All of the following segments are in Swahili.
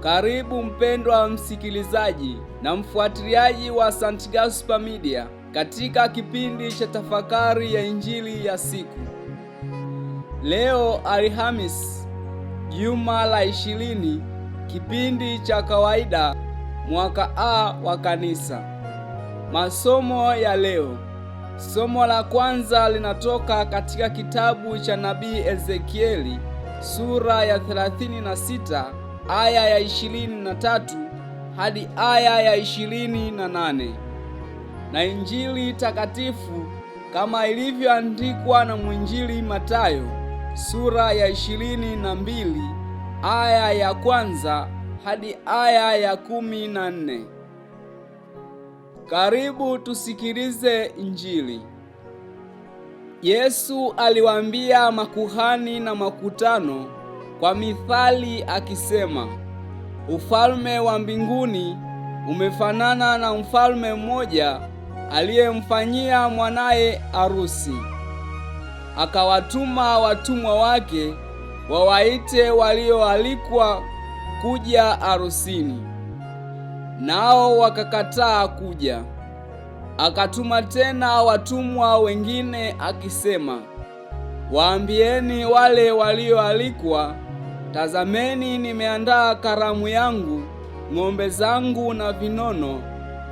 Karibu mpendwa msikilizaji na mfuatiliaji wa St. Gaspar Media katika kipindi cha tafakari ya Injili ya siku. Leo Alhamisi, juma la 20, kipindi cha kawaida, mwaka A wa Kanisa. Masomo ya leo. Somo la kwanza linatoka katika kitabu cha nabii Ezekieli sura ya 36 aya ya 23 hadi aya ya 28, na Injili takatifu kama ilivyoandikwa na mwinjili Mathayo sura ya 22 aya ya kwanza hadi aya ya 14. Karibu tusikilize Injili. Yesu aliwaambia makuhani na makutano kwa mithali akisema, ufalme wa mbinguni umefanana na mfalme mmoja aliyemfanyia mwanaye arusi. Akawatuma watumwa wake wawaite walioalikwa kuja arusini, nao wakakataa kuja. Akatuma tena watumwa wengine akisema, waambieni wale walioalikwa, tazameni, nimeandaa karamu yangu, ng'ombe zangu na vinono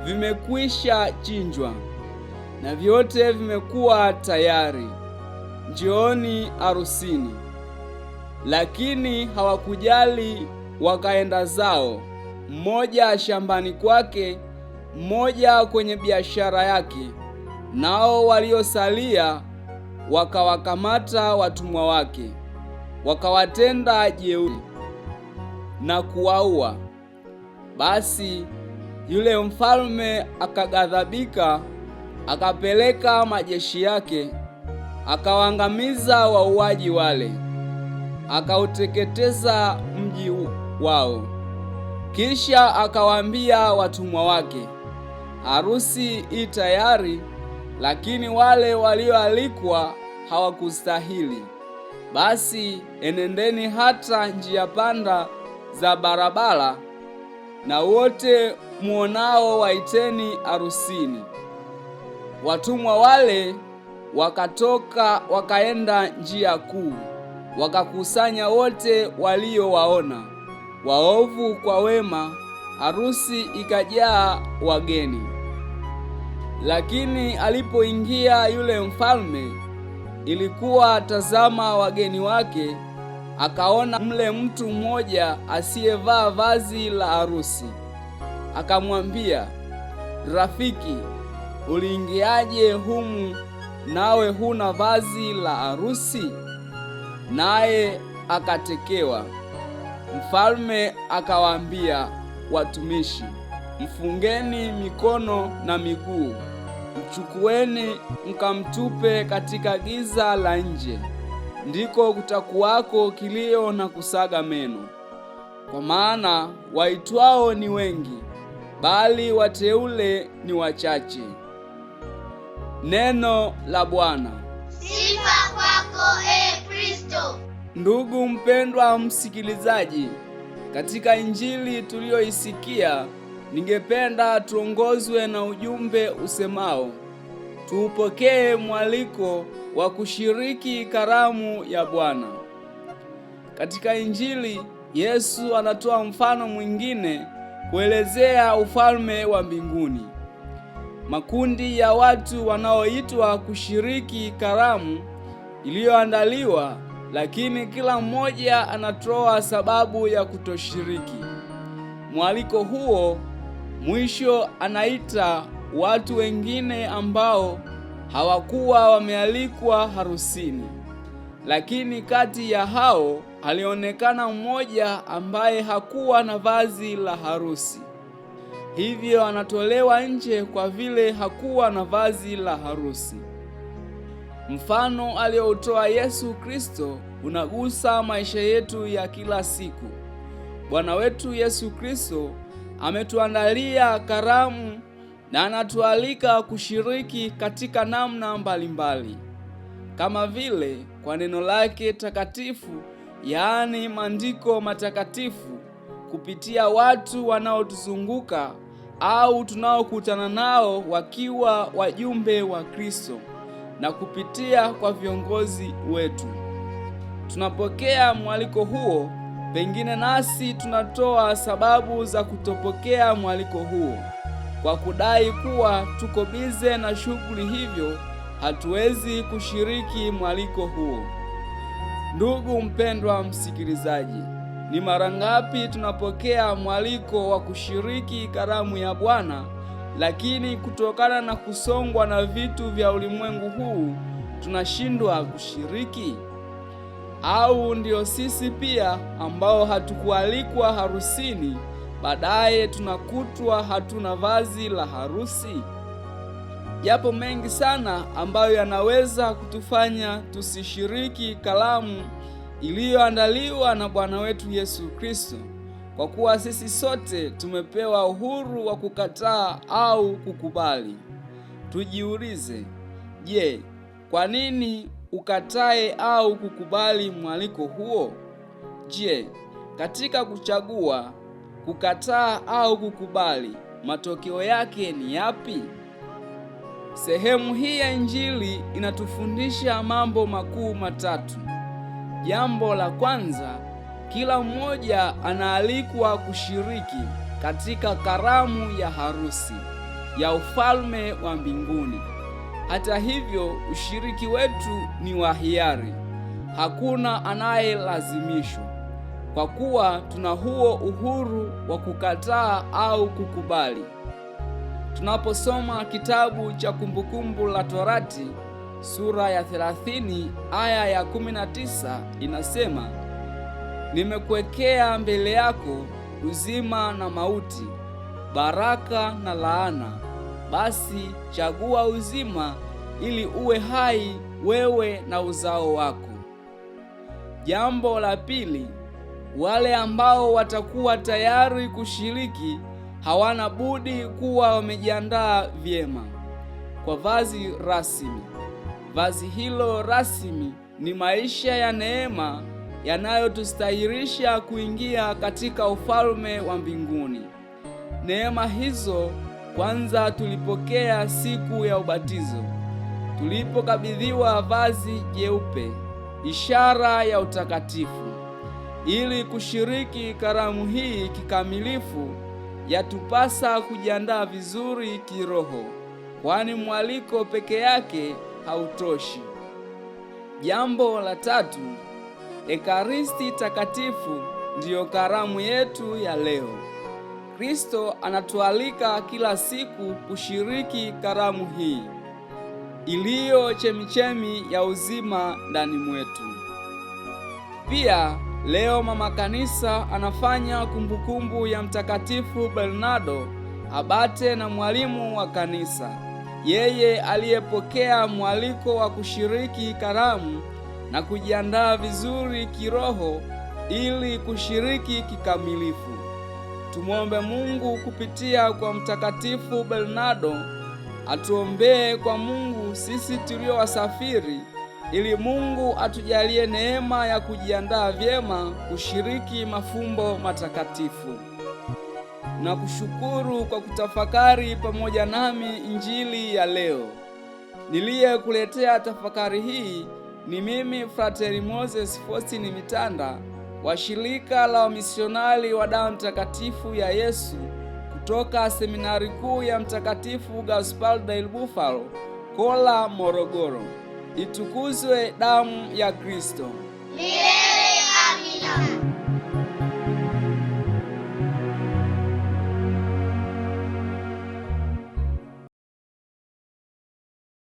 vimekwisha chinjwa, na vyote vimekuwa tayari, njooni arusini. Lakini hawakujali, wakaenda zao, mmoja shambani kwake, mmoja kwenye biashara yake. Nao waliosalia wakawakamata watumwa wake, wakawatenda jeuri na kuwaua. Basi yule mfalme akaghadhabika, akapeleka majeshi yake, akawaangamiza wauaji wale, akauteketeza mji wao. Kisha akawaambia watumwa wake, harusi i tayari, lakini wale walioalikwa hawakustahili. Basi enendeni hata njia panda za barabara, na wote muonao waiteni arusini. Watumwa wale wakatoka wakaenda njia kuu, wakakusanya wote waliowaona, waovu kwa wema, harusi ikajaa wageni. Lakini alipoingia yule mfalme, ilikuwa tazama, wageni wake, akaona mle mtu mmoja asiyevaa vazi la harusi. Akamwambia, rafiki, uliingiaje humu nawe huna vazi la harusi? Naye akatekewa. Mfalme akawaambia watumishi, mfungeni mikono na miguu, mchukueni mkamtupe katika giza la nje, ndiko kutakuwako kilio na kusaga meno. Kwa maana waitwao ni wengi, bali wateule ni wachache. Neno la Bwana. Sifa kwako Kristo. Ndugu mpendwa msikilizaji, katika Injili tuliyoisikia, ningependa tuongozwe na ujumbe usemao, tuupokee mwaliko wa kushiriki karamu ya Bwana. Katika Injili, Yesu anatoa mfano mwingine kuelezea ufalme wa mbinguni. Makundi ya watu wanaoitwa kushiriki karamu iliyoandaliwa, lakini kila mmoja anatoa sababu ya kutoshiriki. Mwaliko huo mwisho anaita watu wengine ambao hawakuwa wamealikwa harusini. Lakini kati ya hao alionekana mmoja ambaye hakuwa na vazi la harusi. Hivyo anatolewa nje kwa vile hakuwa na vazi la harusi. Mfano aliyoutoa Yesu Kristo unagusa maisha yetu ya kila siku. Bwana wetu Yesu Kristo ametuandalia karamu na anatualika kushiriki katika namna mbalimbali, kama vile kwa neno lake takatifu, yaani maandiko matakatifu, kupitia watu wanaotuzunguka au tunaokutana nao wakiwa wajumbe wa Kristo na kupitia kwa viongozi wetu. Tunapokea mwaliko huo, pengine nasi tunatoa sababu za kutopokea mwaliko huo kwa kudai kuwa tuko bize na shughuli, hivyo hatuwezi kushiriki mwaliko huo. Ndugu mpendwa msikilizaji, ni mara ngapi tunapokea mwaliko wa kushiriki karamu ya Bwana, lakini kutokana na kusongwa na vitu vya ulimwengu huu tunashindwa kushiriki? Au ndio sisi pia ambao hatukualikwa harusini, baadaye tunakutwa hatuna vazi la harusi? Yapo mengi sana ambayo yanaweza kutufanya tusishiriki karamu iliyoandaliwa na Bwana wetu Yesu Kristo, kwa kuwa sisi sote tumepewa uhuru wa kukataa au kukubali. Tujiulize, je, kwa nini ukatae au kukubali mwaliko huo? Je, katika kuchagua, kukataa au kukubali, matokeo yake ni yapi? Sehemu hii ya Injili inatufundisha mambo makuu matatu. Jambo la kwanza, kila mmoja anaalikwa kushiriki katika karamu ya harusi ya ufalme wa mbinguni. Hata hivyo, ushiriki wetu ni wa hiari. Hakuna anayelazimishwa, kwa kuwa tuna huo uhuru wa kukataa au kukubali. Tunaposoma kitabu cha Kumbukumbu la Torati sura ya 30 aya ya 19 inasema, nimekuwekea mbele yako uzima na mauti, baraka na laana. Basi chagua uzima ili uwe hai, wewe na uzao wako. Jambo la pili, wale ambao watakuwa tayari kushiriki hawana budi kuwa wamejiandaa vyema kwa vazi rasmi. Vazi hilo rasmi ni maisha ya neema yanayotustahilisha kuingia katika ufalme wa mbinguni. Neema hizo kwanza tulipokea siku ya ubatizo, tulipokabidhiwa vazi jeupe, ishara ya utakatifu. Ili kushiriki karamu hii kikamilifu, yatupasa kujiandaa vizuri kiroho, kwani mwaliko peke yake hautoshi. Jambo la tatu, Ekaristi takatifu ndiyo karamu yetu ya leo. Kristo anatualika kila siku kushiriki karamu hii iliyo chemichemi ya uzima ndani mwetu. Pia leo mama kanisa anafanya kumbukumbu ya Mtakatifu Bernardo, abate na mwalimu wa kanisa, yeye aliyepokea mwaliko wa kushiriki karamu na kujiandaa vizuri kiroho ili kushiriki kikamilifu. Tumwombe Mungu kupitia kwa Mtakatifu Bernardo atuombee kwa Mungu sisi tulio wasafiri, ili Mungu atujalie neema ya kujiandaa vyema kushiriki mafumbo matakatifu. Na kushukuru kwa kutafakari pamoja nami Injili ya leo. Niliyekuletea tafakari hii ni mimi Frateri Moses Faustin Mitanda wa shirika la wamisionari wa damu mtakatifu ya Yesu kutoka seminari kuu ya Mtakatifu Gaspar del Bufalo, Kola, Morogoro. Itukuzwe damu ya Kristo! Milele amina.